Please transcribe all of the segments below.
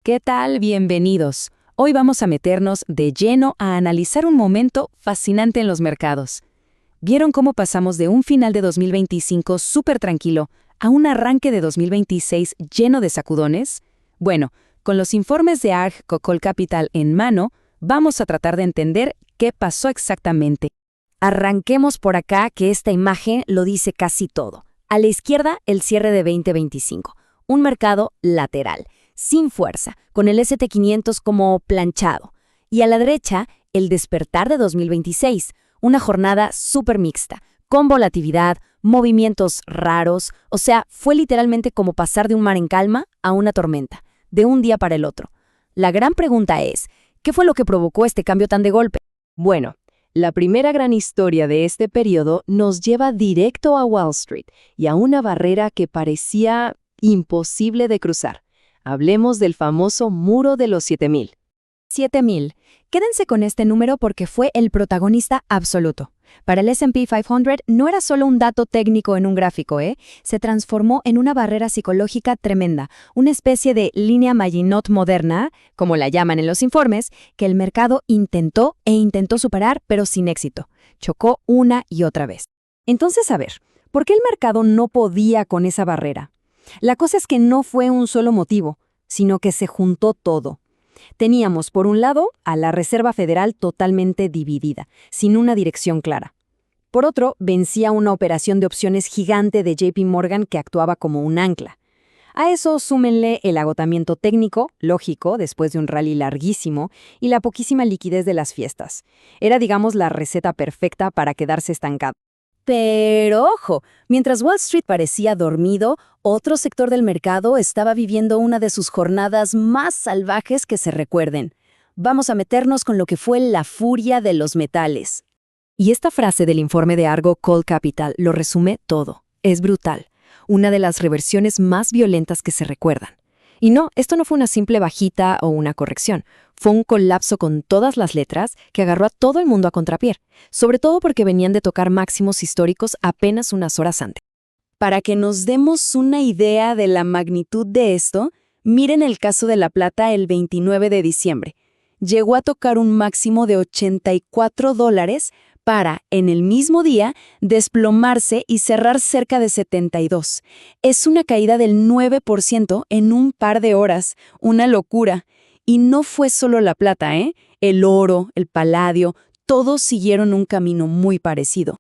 ¿Qué tal? Bienvenidos. Hoy vamos a meternos de lleno a analizar un momento fascinante en los mercados. ¿Vieron cómo pasamos de un final de 2025 súper tranquilo a un arranque de 2026 lleno de sacudones? Bueno, con los informes de ARG Cocol Capital en mano, vamos a tratar de entender qué pasó exactamente. Arranquemos por acá, que esta imagen lo dice casi todo. A la izquierda, el cierre de 2025. Un mercado lateral, sin fuerza, con el S&P 500 como planchado. Y a la derecha, el despertar de 2026. Una jornada súper mixta, con volatilidad, movimientos raros. O sea, fue literalmente como pasar de un mar en calma a una tormenta, de un día para el otro. La gran pregunta es, ¿qué fue lo que provocó este cambio tan de golpe? Bueno, la primera gran historia de este periodo nos lleva directo a Wall Street y a una barrera que parecía imposible de cruzar. Hablemos del famoso muro de los 7,000. 7,000. Quédense con este número porque fue el protagonista absoluto. Para el S&P 500 no era solo un dato técnico en un gráfico, se transformó en una barrera psicológica tremenda, una especie de línea Maginot moderna, como la llaman en los informes, que el mercado intentó superar, pero sin éxito. Chocó una y otra vez. Entonces, a ver, ¿por qué el mercado no podía con esa barrera? La cosa es que no fue un solo motivo, sino que se juntó todo. Teníamos, por un lado, a la Reserva Federal totalmente dividida, sin una dirección clara. Por otro, vencía una operación de opciones gigante de JP Morgan que actuaba como un ancla. A eso súmenle el agotamiento técnico, lógico, después de un rally larguísimo, y la poquísima liquidez de las fiestas. Era, digamos, la receta perfecta para quedarse estancado. Pero ojo, mientras Wall Street parecía dormido, otro sector del mercado estaba viviendo una de sus jornadas más salvajes que se recuerden. Vamos a meternos con lo que fue la furia de los metales. Y esta frase del informe de Argo Call Capital lo resume todo. Es brutal. Una de las reversiones más violentas que se recuerdan. Y no, esto no fue una simple bajita o una corrección. Fue un colapso con todas las letras que agarró a todo el mundo a contrapié, sobre todo porque venían de tocar máximos históricos apenas unas horas antes. Para que nos demos una idea de la magnitud de esto, miren el caso de la plata el 29 de diciembre. Llegó a tocar un máximo de $84 para, en el mismo día, desplomarse y cerrar cerca de 72. Es una caída del 9% en un par de horas, una locura. Y no fue solo la plata, El oro, el paladio, todos siguieron un camino muy parecido.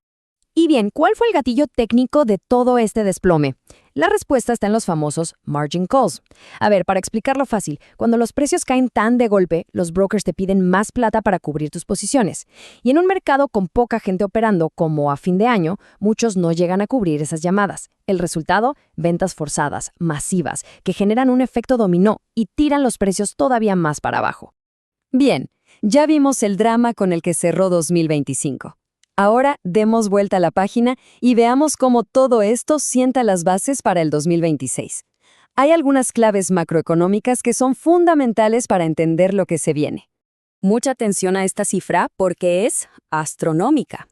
Y bien, ¿cuál fue el gatillo técnico de todo este desplome? La respuesta está en los famosos margin calls. A ver, para explicarlo fácil, cuando los precios caen tan de golpe, los brokers te piden más plata para cubrir tus posiciones. Y en un mercado con poca gente operando, como a fin de año, muchos no llegan a cubrir esas llamadas. El resultado, ventas forzadas, masivas, que generan un efecto dominó y tiran los precios todavía más para abajo. Bien, ya vimos el drama con el que cerró 2025. Ahora demos vuelta a la página y veamos cómo todo esto sienta las bases para el 2026. Hay algunas claves macroeconómicas que son fundamentales para entender lo que se viene. Mucha atención a esta cifra porque es astronómica.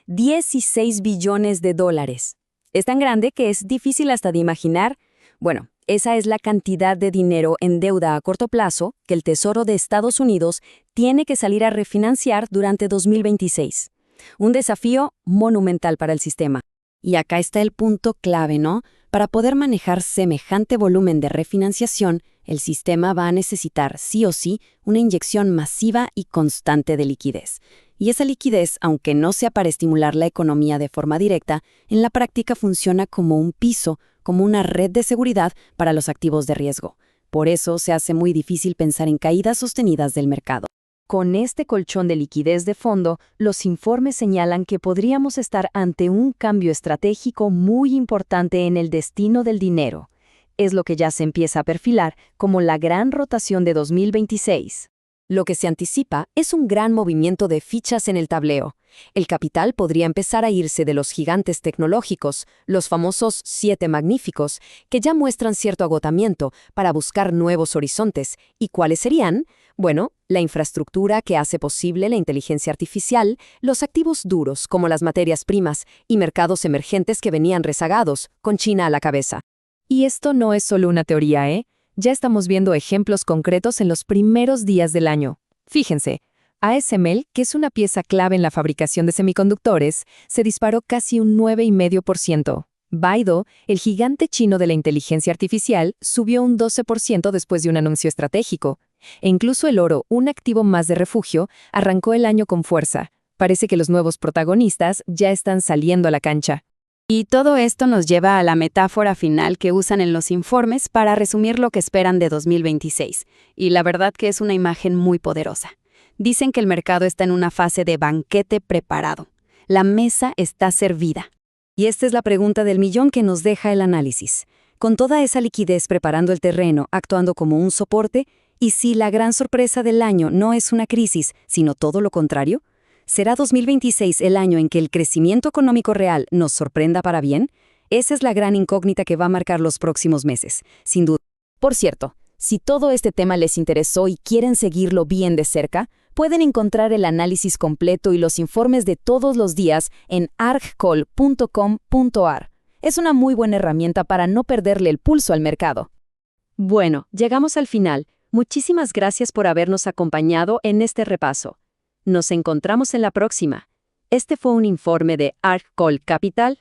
16 billones de dólares. Es tan grande que es difícil hasta de imaginar. Bueno, esa es la cantidad de dinero en deuda a corto plazo que el Tesoro de Estados Unidos tiene que salir a refinanciar durante 2026. Un desafío monumental para el sistema. Y acá está el punto clave, ¿no? Para poder manejar semejante volumen de refinanciación, el sistema va a necesitar, sí o sí, una inyección masiva y constante de liquidez. Y esa liquidez, aunque no sea para estimular la economía de forma directa, en la práctica funciona como un piso, como una red de seguridad para los activos de riesgo. Por eso se hace muy difícil pensar en caídas sostenidas del mercado. Con este colchón de liquidez de fondo, los informes señalan que podríamos estar ante un cambio estratégico muy importante en el destino del dinero. Es lo que ya se empieza a perfilar como la gran rotación de 2026. Lo que se anticipa es un gran movimiento de fichas en el tableo. El capital podría empezar a irse de los gigantes tecnológicos, los famosos 7 magníficos, que ya muestran cierto agotamiento, para buscar nuevos horizontes. ¿Y cuáles serían? Bueno, la infraestructura que hace posible la inteligencia artificial, los activos duros como las materias primas y mercados emergentes que venían rezagados, con China a la cabeza. Y esto no es solo una teoría, Ya estamos viendo ejemplos concretos en los primeros días del año. Fíjense, ASML, que es una pieza clave en la fabricación de semiconductores, se disparó casi un 9,5%. Baidu, el gigante chino de la inteligencia artificial, subió un 12% después de un anuncio estratégico. E incluso el oro, un activo más de refugio, arrancó el año con fuerza. Parece que los nuevos protagonistas ya están saliendo a la cancha. Y todo esto nos lleva a la metáfora final que usan en los informes para resumir lo que esperan de 2026. Y la verdad que es una imagen muy poderosa. Dicen que el mercado está en una fase de banquete preparado. La mesa está servida. Y esta es la pregunta del millón que nos deja el análisis. Con toda esa liquidez preparando el terreno, actuando como un soporte, ¿y si la gran sorpresa del año no es una crisis, sino todo lo contrario? ¿Será 2026 el año en que el crecimiento económico real nos sorprenda para bien? Esa es la gran incógnita que va a marcar los próximos meses, sin duda. Por cierto, si todo este tema les interesó y quieren seguirlo bien de cerca, pueden encontrar el análisis completo y los informes de todos los días en argcall.com.ar. Es una muy buena herramienta para no perderle el pulso al mercado. Bueno, llegamos al final. Muchísimas gracias por habernos acompañado en este repaso. Nos encontramos en la próxima. Este fue un informe de ArgCall Capital.